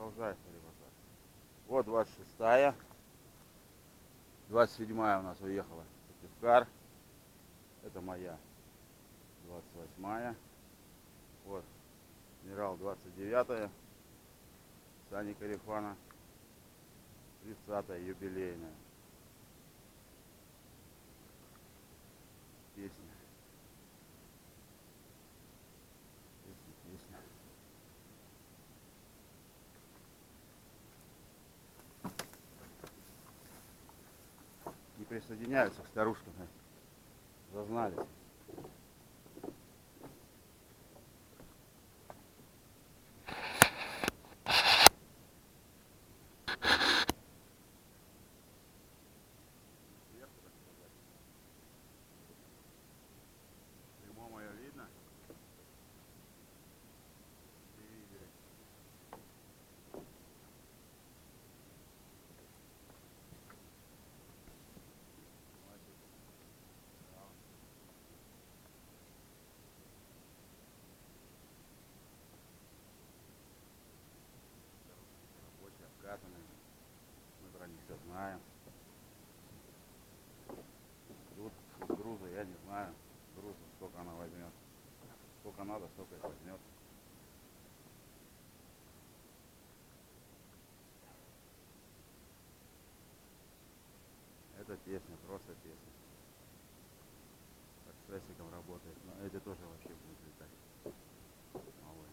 Продолжается репортаж. Вот 26-я. 27-я у нас уехала Сыктывкар. Это моя 28-я. Вот генерал 29-я. Сани Карифана. 30-я юбилейная. Песня. Песня. Не присоединяются к старушкам. Зазнались. Дерьмо мое видно? Рабочие обкатанные. Мы про них все знаем. Тут груза я не знаю. Груза сколько она возьмет. Сколько надо, столько и возьмет. Это песня, просто песня. Как с Эсиком работает. Но эти тоже вообще будут летать. Малые.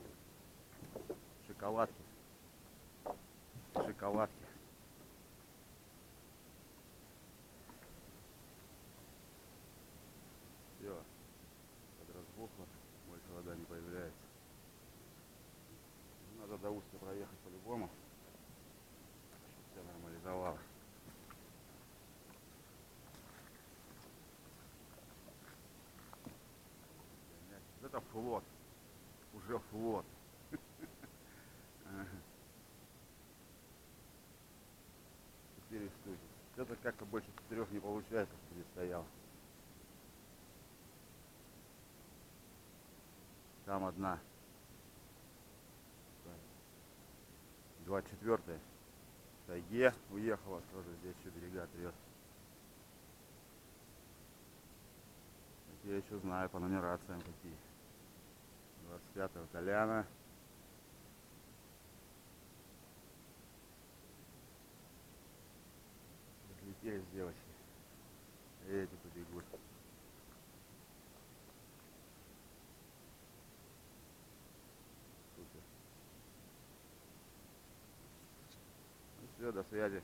Шоколадки. Шоколадки. Все. Подразбухло. Больше вода не появляется. Надо до устья проехать по-любому. Чтобы все нормализовало. Это флот. Уже флот. 4 штуки. Что-то как-то больше 4 не получается, что здесь стоял. Там одна. 24-я. В тайге уехала, тоже здесь еще берега трет. Я еще знаю по нумерациям какие. 25-го Толяна. Разлетелись девочки. Эти побегут. Супер. Ну все, до связи.